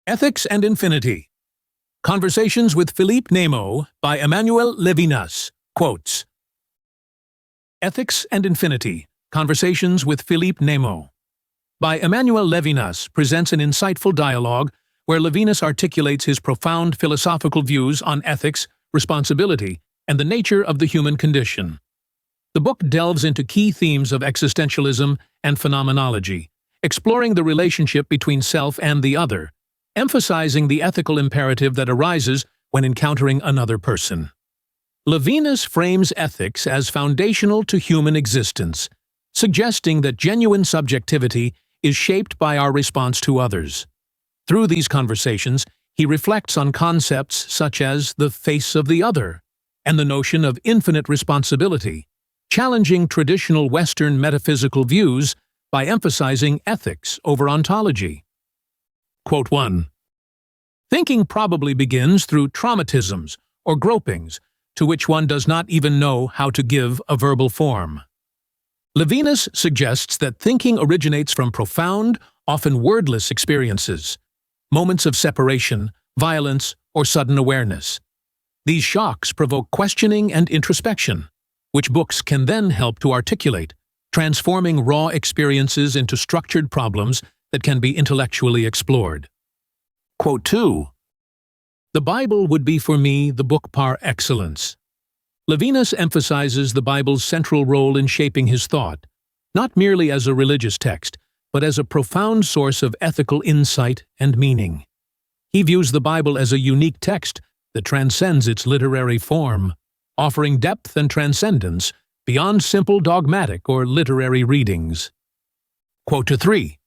Ethics and Infinity. Conversations with Philippe Nemo by Emmanuel Levinas. Quotes. Ethics and Infinity. Conversations with Philippe Nemo by Emmanuel Levinas presents an insightful dialogue where Levinas articulates his profound philosophical views on ethics, responsibility, and the nature of the human condition. The book delves into key themes of existentialism and phenomenology, exploring the relationship between self and the other, emphasizing the ethical imperative that arises when encountering another person. Levinas frames ethics as foundational to human existence, suggesting that genuine subjectivity is shaped by our response to others. Through these conversations, he reflects on concepts such as the face of the other and the notion of infinite responsibility, challenging traditional Western metaphysical views by emphasizing ethics over ontology. Quote 1. Thinking probably begins through traumatisms or gropings to which one does not even know how to give a verbal form. Levinas suggests that thinking originates from profound, often wordless experiences, moments of separation, violence, or sudden awareness. These shocks provoke questioning and introspection, which books can then help to articulate, transforming raw experiences into structured problems that can be intellectually explored. Quote 2. The Bible would be for me the book par excellence. Levinas emphasizes the Bible's central role in shaping his thought, not merely as a religious text, but as a profound source of ethical insight and meaning. He views the Bible as a unique text that transcends its literary form, offering depth and transcendence beyond simple dogmatic or literary readings. Quote 3.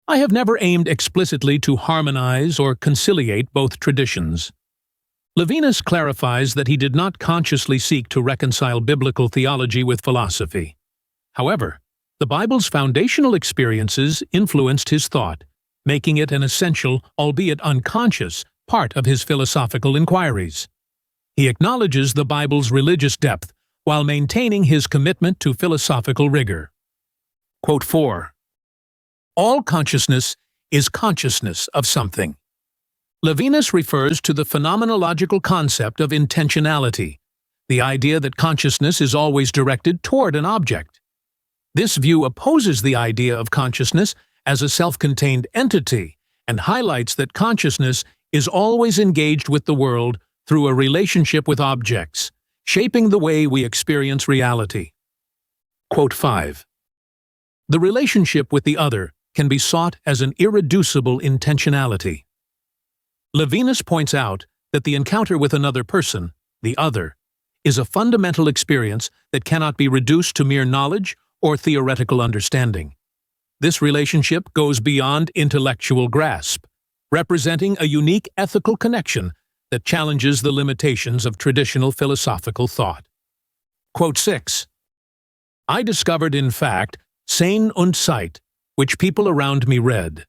I have never aimed explicitly to harmonize or conciliate both traditions. Levinas clarifies that he did not consciously seek to reconcile biblical theology with philosophy. However, the Bible's foundational experiences influenced his thought, making it an essential, albeit unconscious, part of his philosophical inquiries. He acknowledges the Bible's religious depth while maintaining his commitment to philosophical rigor. Quote 4. All consciousness is consciousness of something. Levinas refers to the phenomenological concept of intentionality, the idea that consciousness is always directed toward an object. This view opposes the idea of consciousness as a self-contained entity and highlights that consciousness is always engaged with the world through a relationship with objects, shaping the way we experience reality. Quote 5. The relationship with the other can be sought as an irreducible intentionality. Levinas points out that the encounter with another person, the other, is a fundamental experience that cannot be reduced to mere knowledge or theoretical understanding. This relationship goes beyond intellectual grasp, representing a unique ethical connection that challenges the limitations of traditional philosophical thought. Quote 6. I discovered, in fact, Sein und Zeit, which people around me read.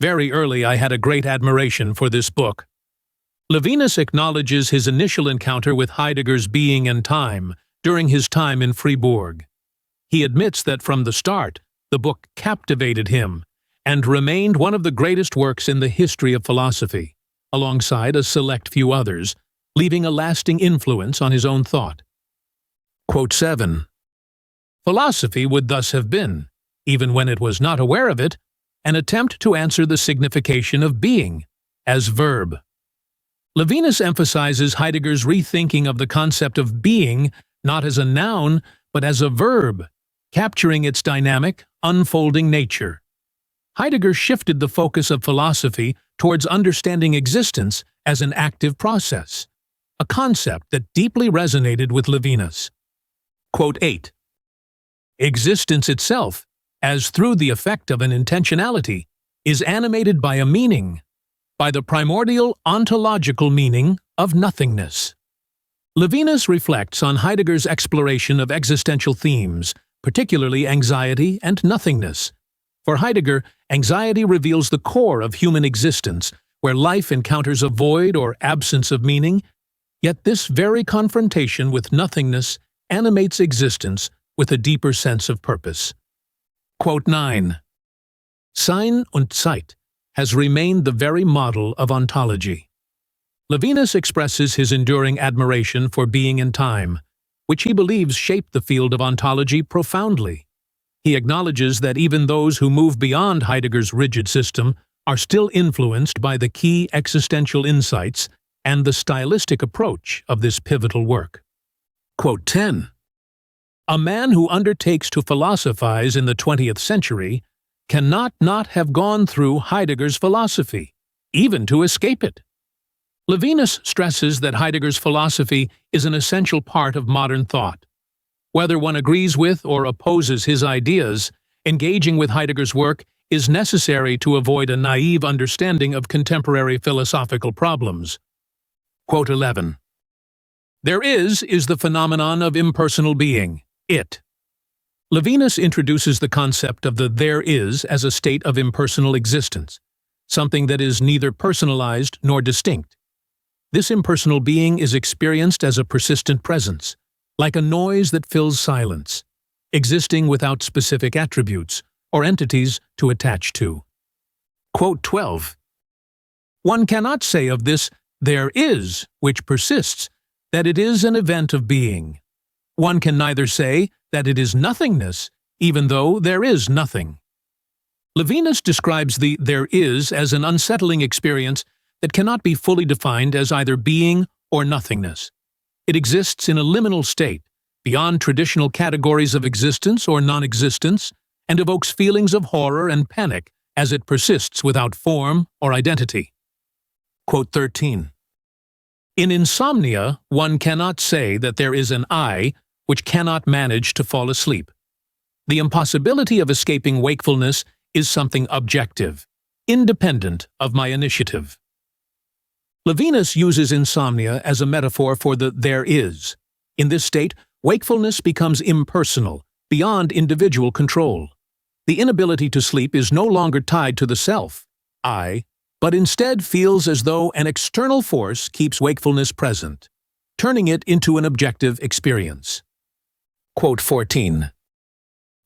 Very early I had a great admiration for this book. Levinas acknowledges his initial encounter with Heidegger's Being and Time during his time in Fribourg. He admits that from the start, the book captivated him and remained one of the greatest works in the history of philosophy, alongside a select few others, leaving a lasting influence on his own thought. Quote 7. Philosophy would thus have been, even when it was not aware of it, an attempt to answer the signification of being as verb. Levinas emphasizes Heidegger's rethinking of the concept of being not as a noun, but as a verb, capturing its dynamic, unfolding nature. Heidegger shifted the focus of philosophy towards understanding existence as an active process, a concept that deeply resonated with Levinas. Quote 8. Existence itself, as through the effect of an intentionality, is animated by a meaning, by the primordial ontological meaning of nothingness. Levinas reflects on Heidegger's exploration of existential themes, particularly anxiety and nothingness. For Heidegger, anxiety reveals the core of human existence, where life encounters a void or absence of meaning, yet this very confrontation with nothingness animates existence with a deeper sense of purpose. Quote 9. Sein und Zeit has remained the very model of ontology. Levinas expresses his enduring admiration for being and time, which he believes shaped the field of ontology profoundly. He acknowledges that even those who move beyond Heidegger's rigid system are still influenced by the key existential insights and the stylistic approach of this pivotal work. Quote 10. A man who undertakes to philosophize in the 20th century cannot not have gone through Heidegger's philosophy, even to escape it. Levinas stresses that Heidegger's philosophy is an essential part of modern thought. Whether one agrees with or opposes his ideas, engaging with Heidegger's work is necessary to avoid a naive understanding of contemporary philosophical problems. Quote 11. There is the phenomenon of impersonal being, it. Levinas introduces the concept of the there is as a state of impersonal existence, something that is neither personalized nor distinct. This impersonal being is experienced as a persistent presence, like a noise that fills silence, existing without specific attributes or entities to attach to. Quote 12. One cannot say of this there is, which persists, that it is an event of being. One can neither say that it is nothingness, even though there is nothing. Levinas describes the there is as an unsettling experience that cannot be fully defined as either being or nothingness. It exists in a liminal state, beyond traditional categories of existence or non-existence, and evokes feelings of horror and panic as it persists without form or identity. Quote 13. In insomnia, one cannot say that there is an I which cannot manage to fall asleep. The impossibility of escaping wakefulness is something objective, independent of my initiative. Levinas uses insomnia as a metaphor for the there is. In this state, wakefulness becomes impersonal, beyond individual control. The inability to sleep is no longer tied to the self, I, but instead feels as though an external force keeps wakefulness present, turning it into an objective experience. Quote 14.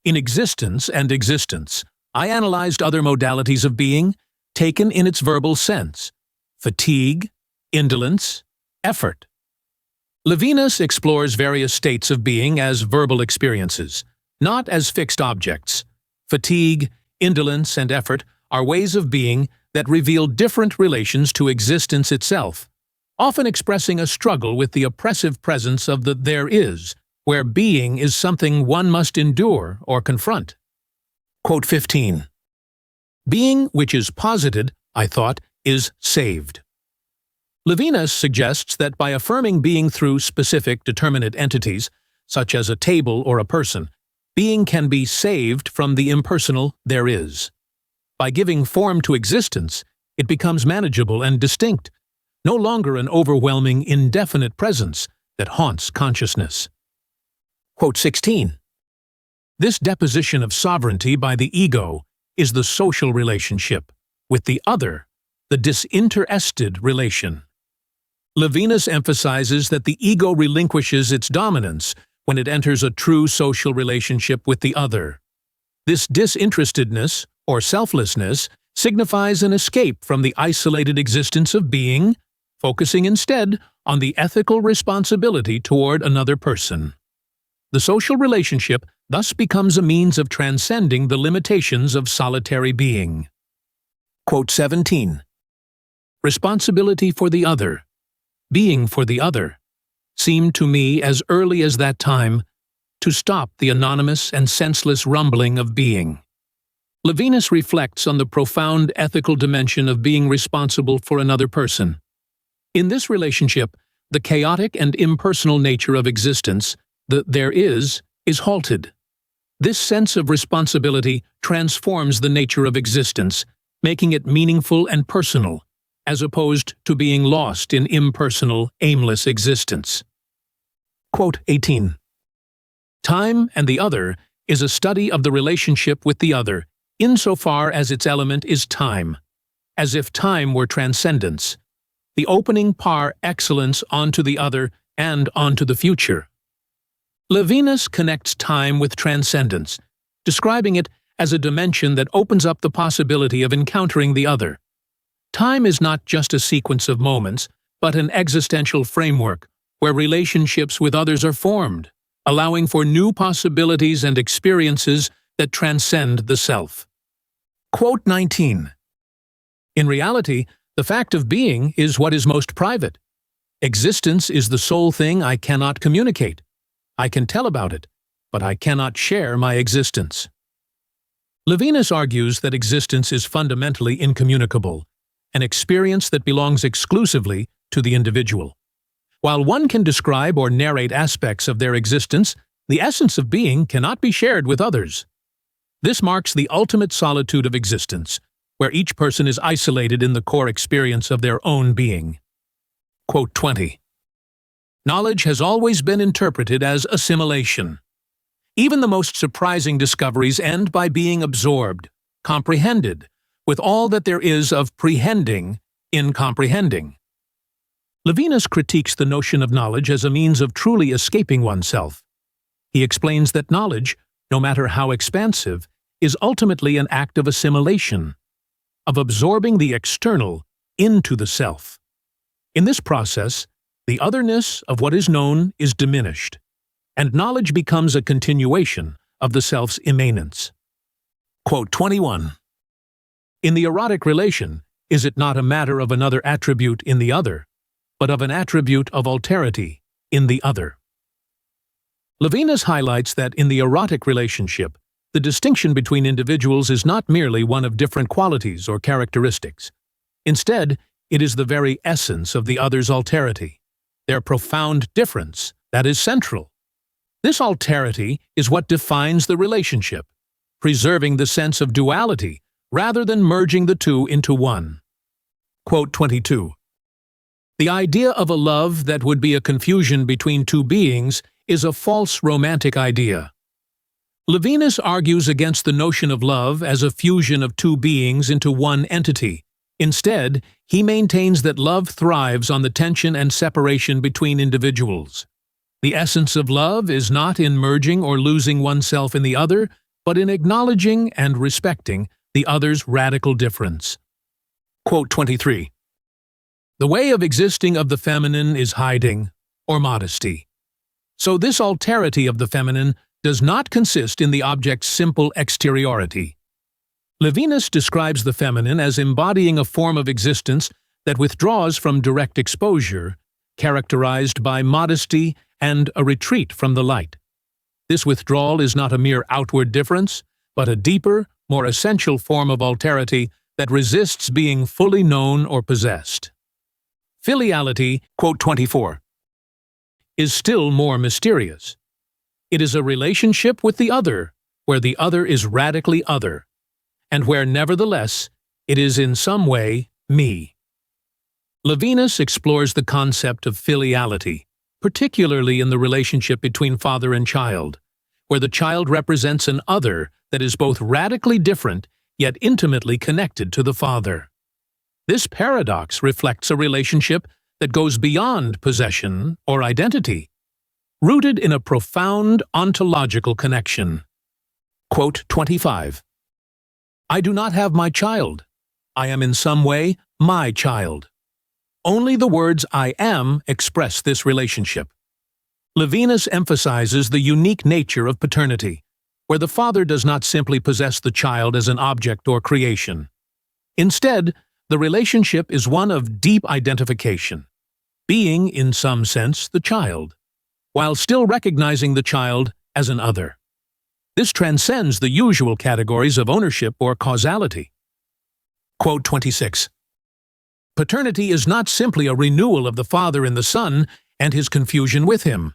In Existence and Existence, I analyzed other modalities of being, taken in its verbal sense: fatigue, indolence, effort. Levinas explores various states of being as verbal experiences, not as fixed objects. Fatigue, indolence, and effort are ways of being that reveal different relations to existence itself, often expressing a struggle with the oppressive presence of the there is, where being is something one must endure or confront. Quote 15. Being which is posited, I thought, is saved. Levinas suggests that by affirming being through specific determinate entities, such as a table or a person, being can be saved from the impersonal there is. By giving form to existence, it becomes manageable and distinct, no longer an overwhelming, indefinite presence that haunts consciousness. Quote 16. This deposition of sovereignty by the ego is the social relationship with the other, the disinterested relation. Levinas emphasizes that the ego relinquishes its dominance when it enters a true social relationship with the other. This disinterestedness, or selflessness, signifies an escape from the isolated existence of being, focusing instead on the ethical responsibility toward another person. The social relationship thus becomes a means of transcending the limitations of solitary being. Quote 17. Responsibility for the other, being for the other, seemed to me as early as that time to stop the anonymous and senseless rumbling of being. Levinas reflects on the profound ethical dimension of being responsible for another person. In this relationship, the chaotic and impersonal nature of existence, the there is halted. This sense of responsibility transforms the nature of existence, making it meaningful and personal, as opposed to being lost in impersonal, aimless existence. Quote 18. Time and the other is a study of the relationship with the other, insofar as its element is time, as if time were transcendence, the opening par excellence onto the other and onto the future. Levinas connects time with transcendence, describing it as a dimension that opens up the possibility of encountering the other. Time is not just a sequence of moments, but an existential framework where relationships with others are formed, allowing for new possibilities and experiences that transcend the self. Quote 19. In reality, the fact of being is what is most private. Existence is the sole thing I cannot communicate. I can tell about it, but I cannot share my existence. Levinas argues that existence is fundamentally incommunicable, an experience that belongs exclusively to the individual. While one can describe or narrate aspects of their existence, the essence of being cannot be shared with others. This marks the ultimate solitude of existence, where each person is isolated in the core experience of their own being. Quote 20. Knowledge has always been interpreted as assimilation. Even the most surprising discoveries end by being absorbed, comprehended, with all that there is of prehending in comprehending. Levinas critiques the notion of knowledge as a means of truly escaping oneself. He explains that knowledge, no matter how expansive, is ultimately an act of assimilation, of absorbing the external into the self. In this process, the otherness of what is known is diminished, and knowledge becomes a continuation of the self's immanence. Quote 21. In the erotic relation, is it not a matter of another attribute in the other, but of an attribute of alterity in the other? Levinas highlights that in the erotic relationship, the distinction between individuals is not merely one of different qualities or characteristics. Instead, it is the very essence of the other's alterity, their profound difference, that is central. This alterity is what defines the relationship, preserving the sense of duality rather than merging the two into one. Quote 22. The idea of a love that would be a confusion between two beings is a false romantic idea. Levinas argues against the notion of love as a fusion of two beings into one entity. Instead, he maintains that love thrives on the tension and separation between individuals. The essence of love is not in merging or losing oneself in the other, but in acknowledging and respecting the other's radical difference. Quote 23. The way of existing of the feminine is hiding, or modesty. So this alterity of the feminine does not consist in the object's simple exteriority. Levinas describes the feminine as embodying a form of existence that withdraws from direct exposure, characterized by modesty and a retreat from the light. This withdrawal is not a mere outward difference, but a deeper, more essential form of alterity that resists being fully known or possessed. Filiality, quote 24, is still more mysterious. It is a relationship with the other, where the other is radically other, and where nevertheless it is in some way me. Levinas explores the concept of filiality, particularly in the relationship between father and child, where the child represents an other that is both radically different yet intimately connected to the father. This paradox reflects a relationship that goes beyond possession or identity, rooted in a profound ontological connection. Quote 25. I do not have my child. I am in some way my child. Only the words I am express this relationship. Levinas emphasizes the unique nature of paternity, where the father does not simply possess the child as an object or creation. Instead, the relationship is one of deep identification, being, in some sense, the child, while still recognizing the child as an other. This transcends the usual categories of ownership or causality. Quote 26. Paternity is not simply a renewal of the father in the son and his confusion with him.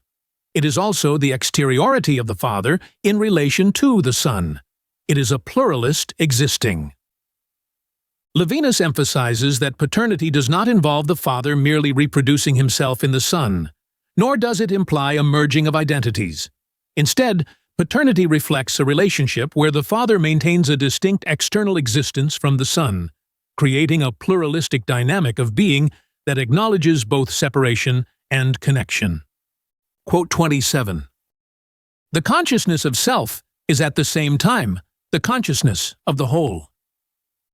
It is also the exteriority of the father in relation to the son. It is a pluralist existing. Levinas emphasizes that paternity does not involve the father merely reproducing himself in the son, nor does it imply a merging of identities. Instead, paternity reflects a relationship where the father maintains a distinct external existence from the son, creating a pluralistic dynamic of being that acknowledges both separation and connection. Quote 27. The consciousness of self is at the same time the consciousness of the whole.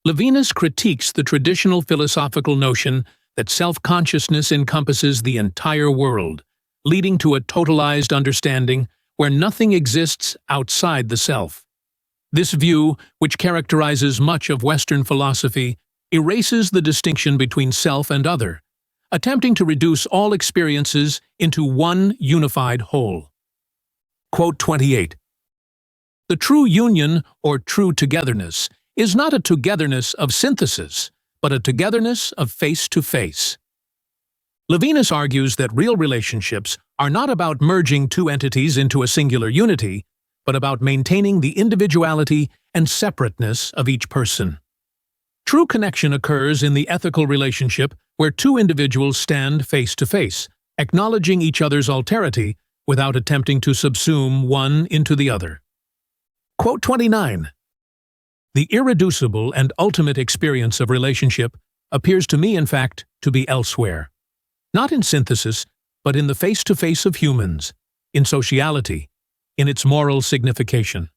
Levinas critiques the traditional philosophical notion that self-consciousness encompasses the entire world, leading to a totalized understanding where nothing exists outside the self. This view, which characterizes much of Western philosophy, erases the distinction between self and other, attempting to reduce all experiences into one unified whole. Quote 28. The true union or true togetherness is not a togetherness of synthesis, but a togetherness of face-to-face. Levinas argues that real relationships are not about merging two entities into a singular unity, but about maintaining the individuality and separateness of each person. True connection occurs in the ethical relationship where two individuals stand face-to-face, acknowledging each other's alterity without attempting to subsume one into the other. Quote 29. The irreducible and ultimate experience of relationship appears to me, in fact, to be elsewhere. Not in synthesis, but in the face-to-face of humans, in sociality, in its moral signification.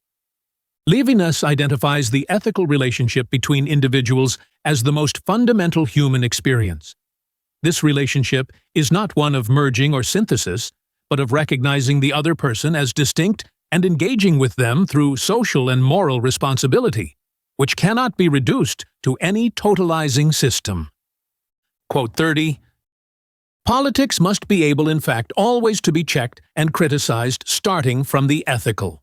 Levinas identifies the ethical relationship between individuals as the most fundamental human experience. This relationship is not one of merging or synthesis, but of recognizing the other person as distinct and engaging with them through social and moral responsibility, which cannot be reduced to any totalizing system. Quote 30. Politics must be able, in fact, always to be checked and criticized starting from the ethical.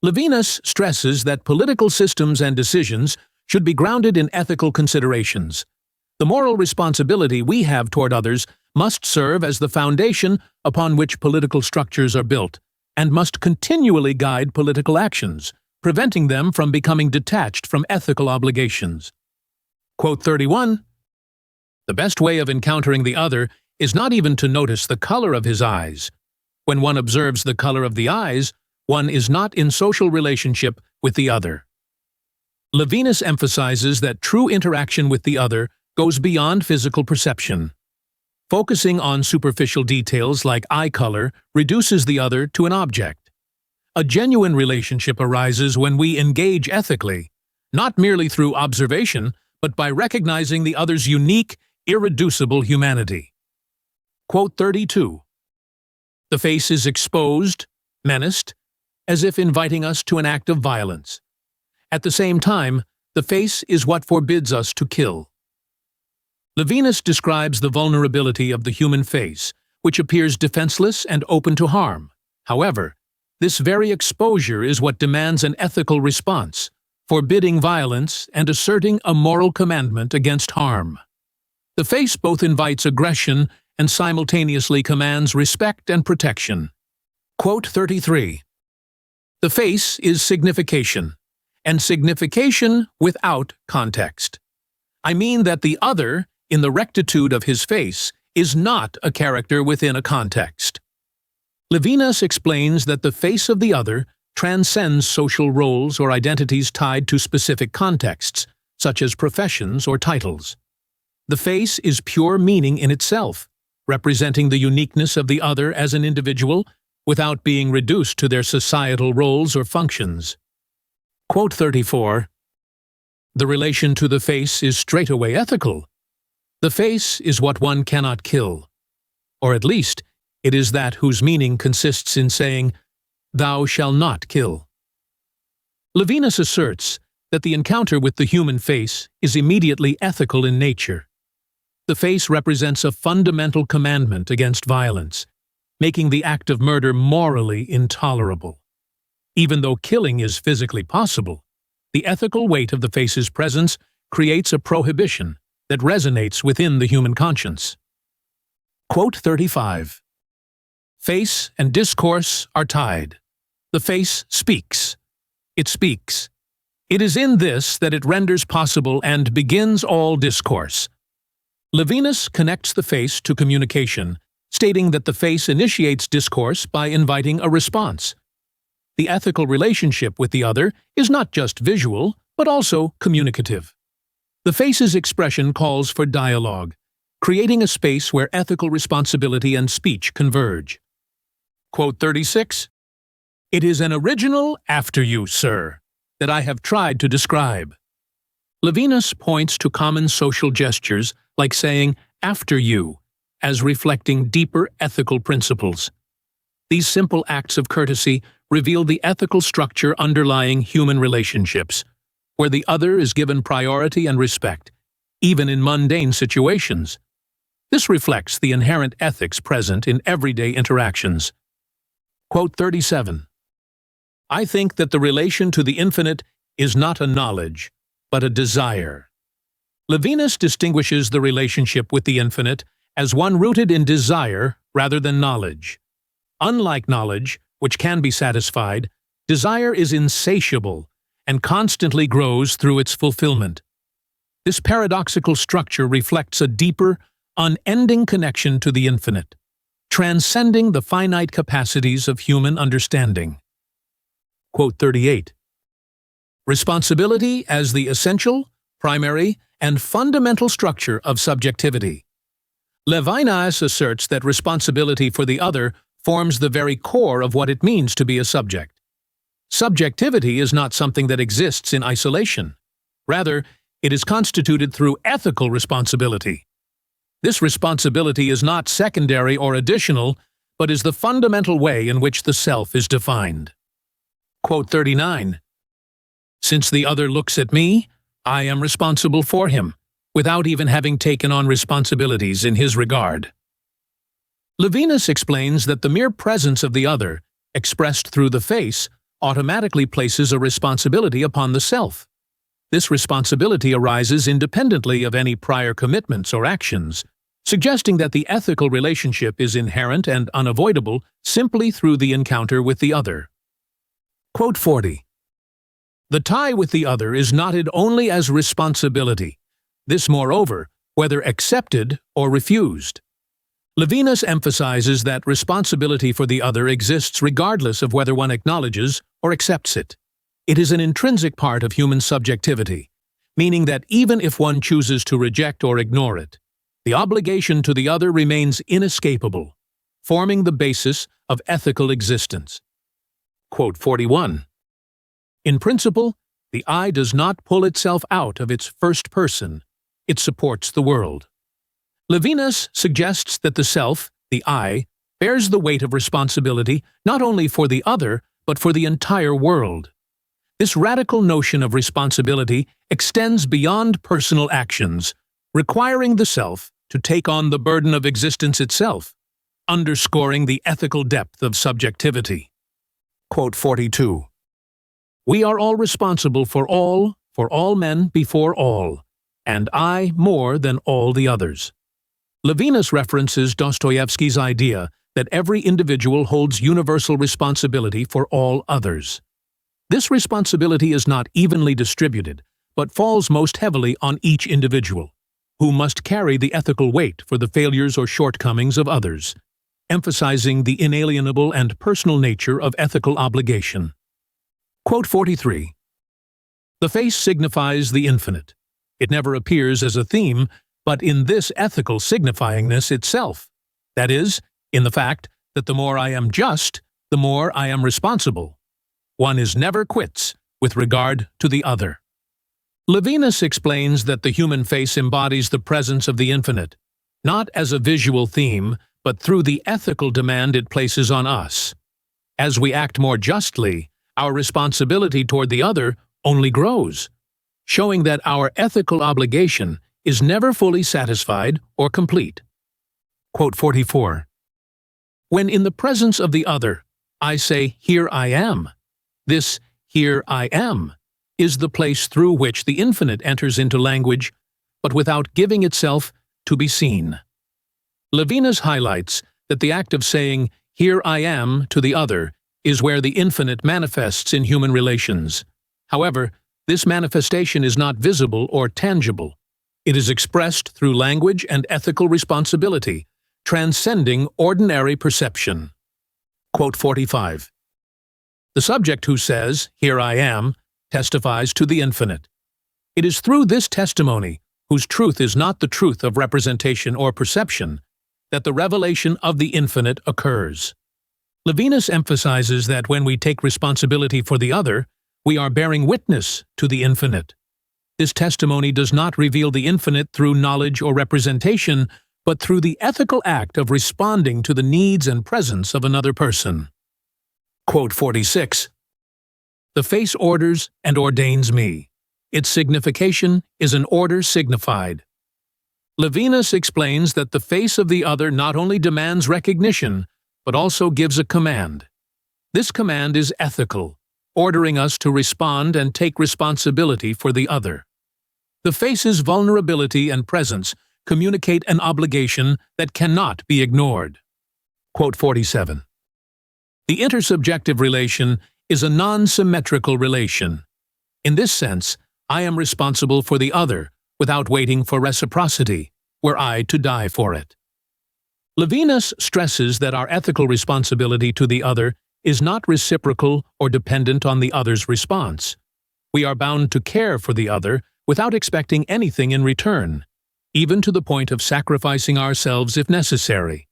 Levinas stresses that political systems and decisions should be grounded in ethical considerations. The moral responsibility we have toward others must serve as the foundation upon which political structures are built, and must continually guide political actions, preventing them from becoming detached from ethical obligations. Quote 31. The best way of encountering the other is not even to notice the color of his eyes. When one observes the color of the eyes, one is not in social relationship with the other. Levinas emphasizes that true interaction with the other goes beyond physical perception. Focusing on superficial details like eye color reduces the other to an object. A genuine relationship arises when we engage ethically, not merely through observation, but by recognizing the other's unique, irreducible humanity. Quote 32. The face is exposed, menaced, as if inviting us to an act of violence. At the same time, the face is what forbids us to kill. Levinas describes the vulnerability of the human face, which appears defenseless and open to harm. However, this very exposure is what demands an ethical response, forbidding violence and asserting a moral commandment against harm. The face both invites aggression and simultaneously commands respect and protection. Quote 33. The face is signification, and signification without context. I mean that the other, in the rectitude of his face, is not a character within a context. Levinas explains that the face of the other transcends social roles or identities tied to specific contexts, such as professions or titles. The face is pure meaning in itself, representing the uniqueness of the other as an individual without being reduced to their societal roles or functions. Quote 34. The relation to the face is straightaway ethical. The face is what one cannot kill, or at least it is that whose meaning consists in saying, "Thou shalt not kill." Levinas asserts that the encounter with the human face is immediately ethical in nature. The face represents a fundamental commandment against violence, making the act of murder morally intolerable. Even though killing is physically possible, the ethical weight of the face's presence creates a prohibition that resonates within the human conscience. Quote 35. Face and discourse are tied. The face speaks. It speaks. It is in this that it renders possible and begins all discourse. Levinas connects the face to communication, stating that the face initiates discourse by inviting a response. The ethical relationship with the other is not just visual, but also communicative. The face's expression calls for dialogue, creating a space where ethical responsibility and speech converge. Quote 36. It is an original after you, sir, that I have tried to describe. Levinas points to common social gestures like saying after you as reflecting deeper ethical principles. These simple acts of courtesy reveal the ethical structure underlying human relationships, where the other is given priority and respect, even in mundane situations. This reflects the inherent ethics present in everyday interactions. Quote 37. I think that the relation to the infinite is not a knowledge, but a desire. Levinas distinguishes the relationship with the infinite as one rooted in desire rather than knowledge. Unlike knowledge, which can be satisfied, desire is insatiable and constantly grows through its fulfillment. This paradoxical structure reflects a deeper, unending connection to the infinite, transcending the finite capacities of human understanding. Quote 38. Responsibility as the essential, primary, and fundamental structure of subjectivity. Levinas asserts that responsibility for the other forms the very core of what it means to be a subject. Subjectivity is not something that exists in isolation. Rather, it is constituted through ethical responsibility. This responsibility is not secondary or additional, but is the fundamental way in which the self is defined. Quote 39. Since the other looks at me, I am responsible for him, without even having taken on responsibilities in his regard. Levinas explains that the mere presence of the other, expressed through the face, automatically places a responsibility upon the self. This responsibility arises independently of any prior commitments or actions, suggesting that the ethical relationship is inherent and unavoidable simply through the encounter with the other. Quote 40. The tie with the other is knotted only as responsibility. This, moreover, whether accepted or refused. Levinas emphasizes that responsibility for the other exists regardless of whether one acknowledges or accepts it. It is an intrinsic part of human subjectivity, meaning that even if one chooses to reject or ignore it, the obligation to the other remains inescapable, forming the basis of ethical existence. Quote 41. In principle, the I does not pull itself out of its first person, it supports the world. Levinas suggests that the self, the I, bears the weight of responsibility not only for the other, but for the entire world. This radical notion of responsibility extends beyond personal actions, requiring the self to take on the burden of existence itself, underscoring the ethical depth of subjectivity. Quote 42. We are all responsible for all men before all, and I more than all the others. Levinas references Dostoevsky's idea that every individual holds universal responsibility for all others. This responsibility is not evenly distributed, but falls most heavily on each individual, who must carry the ethical weight for the failures or shortcomings of others, emphasizing the inalienable and personal nature of ethical obligation. Quote 43. The face signifies the infinite. It never appears as a theme, but in this ethical signifyingness itself, that is, in the fact that the more I am just, the more I am responsible. One is never quits with regard to the other. Levinas explains that the human face embodies the presence of the infinite, not as a visual theme, but through the ethical demand it places on us. As we act more justly, our responsibility toward the other only grows, showing that our ethical obligation is never fully satisfied or complete. Quote 44. When in the presence of the other, I say, "Here I am," this "here I am" is the place through which the infinite enters into language, but without giving itself to be seen. Levinas highlights that the act of saying, "Here I am" to the other is where the infinite manifests in human relations. However, this manifestation is not visible or tangible. It is expressed through language and ethical responsibility, transcending ordinary perception. Quote 45. The subject who says, "Here I am," testifies to the infinite. It is through this testimony, whose truth is not the truth of representation or perception, that the revelation of the infinite occurs. Levinas emphasizes that when we take responsibility for the other, we are bearing witness to the infinite. This testimony does not reveal the infinite through knowledge or representation, but through the ethical act of responding to the needs and presence of another person. Quote 46. The face orders and ordains me. Its signification is an order signified. Levinas explains that the face of the other not only demands recognition, but also gives a command. This command is ethical, ordering us to respond and take responsibility for the other. The face's vulnerability and presence communicate an obligation that cannot be ignored. Quote 47. The intersubjective relation is a non-symmetrical relation. In this sense, I am responsible for the other without waiting for reciprocity, were I to die for it. Levinas stresses that our ethical responsibility to the other is not reciprocal or dependent on the other's response. We are bound to care for the other without expecting anything in return, even to the point of sacrificing ourselves if necessary.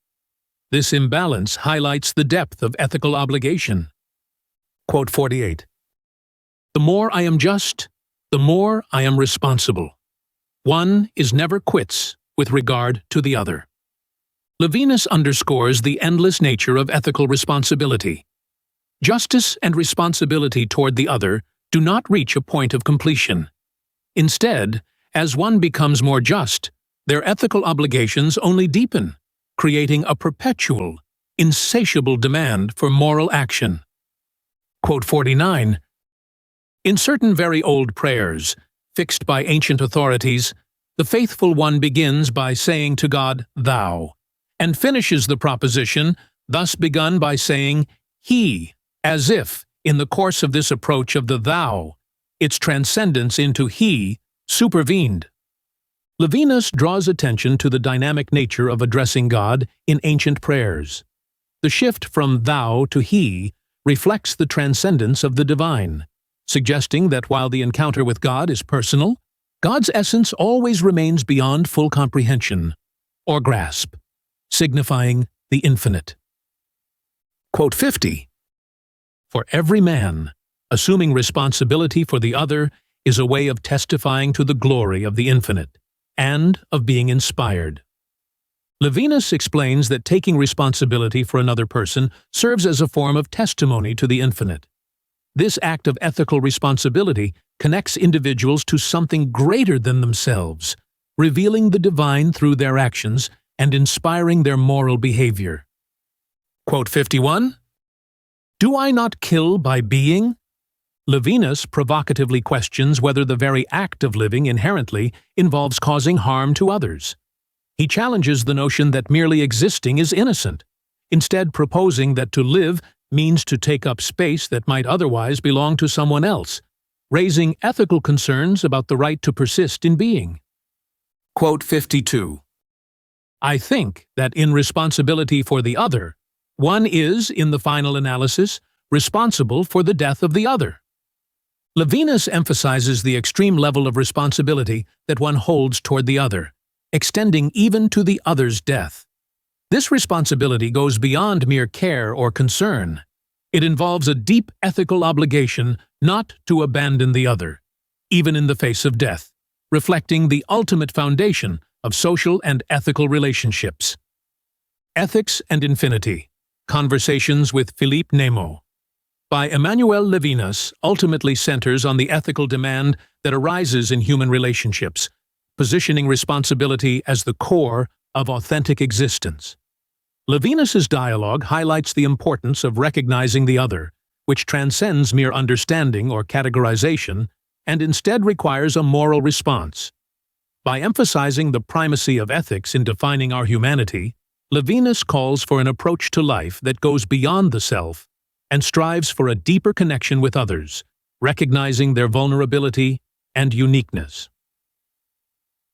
This imbalance highlights the depth of ethical obligation. Quote 48. The more I am just, the more I am responsible. One is never quits with regard to the other. Levinas underscores the endless nature of ethical responsibility. Justice and responsibility toward the other do not reach a point of completion. Instead, as one becomes more just, their ethical obligations only deepen, creating a perpetual, insatiable demand for moral action. Quote 49. In certain very old prayers, fixed by ancient authorities, the faithful one begins by saying to God, Thou, and finishes the proposition thus begun by saying, He, as if, in the course of this approach of the Thou, its transcendence into He supervened. Levinas draws attention to the dynamic nature of addressing God in ancient prayers. The shift from Thou to He reflects the transcendence of the divine, suggesting that while the encounter with God is personal, God's essence always remains beyond full comprehension or grasp, signifying the infinite. Quote 50. For every man, assuming responsibility for the other is a way of testifying to the glory of the infinite and of being inspired. Levinas explains that taking responsibility for another person serves as a form of testimony to the infinite. This act of ethical responsibility connects individuals to something greater than themselves, revealing the divine through their actions and inspiring their moral behavior. Quote 51. Do I not kill by being? Levinas provocatively questions whether the very act of living inherently involves causing harm to others. He challenges the notion that merely existing is innocent, instead proposing that to live means to take up space that might otherwise belong to someone else, raising ethical concerns about the right to persist in being. Quote 52. I think that in responsibility for the other, one is, in the final analysis, responsible for the death of the other. Levinas emphasizes the extreme level of responsibility that one holds toward the other, extending even to the other's death. This responsibility goes beyond mere care or concern. It involves a deep ethical obligation not to abandon the other, even in the face of death, reflecting the ultimate foundation of social and ethical relationships. Ethics and Infinity. Conversations with Philippe Nemo by Emmanuel Levinas ultimately centers on the ethical demand that arises in human relationships, positioning responsibility as the core of authentic existence. Levinas's dialogue highlights the importance of recognizing the other, which transcends mere understanding or categorization and instead requires a moral response. By emphasizing the primacy of ethics in defining our humanity, Levinas calls for an approach to life that goes beyond the self and strives for a deeper connection with others, recognizing their vulnerability and uniqueness.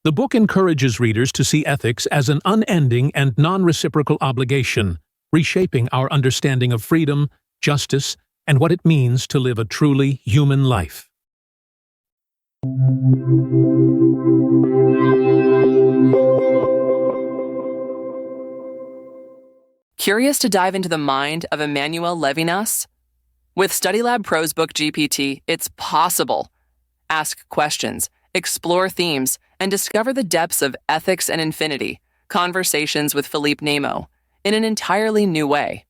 The book encourages readers to see ethics as an unending and non-reciprocal obligation, reshaping our understanding of freedom, justice, and what it means to live a truly human life. Curious to dive into the mind of Emmanuel Levinas? With StudyLab Pro's book GPT, it's possible. Ask questions, explore themes, and discover the depths of ethics and infinity, conversations with Philippe Nemo, in an entirely new way.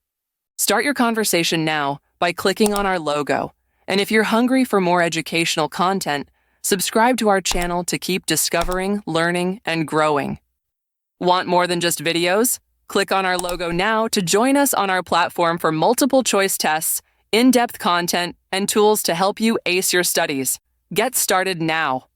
Start your conversation now by clicking on our logo. And if you're hungry for more educational content, subscribe to our channel to keep discovering, learning, and growing. Want more than just videos? Click on our logo now to join us on our platform for multiple choice tests, in-depth content, and tools to help you ace your studies. Get started now.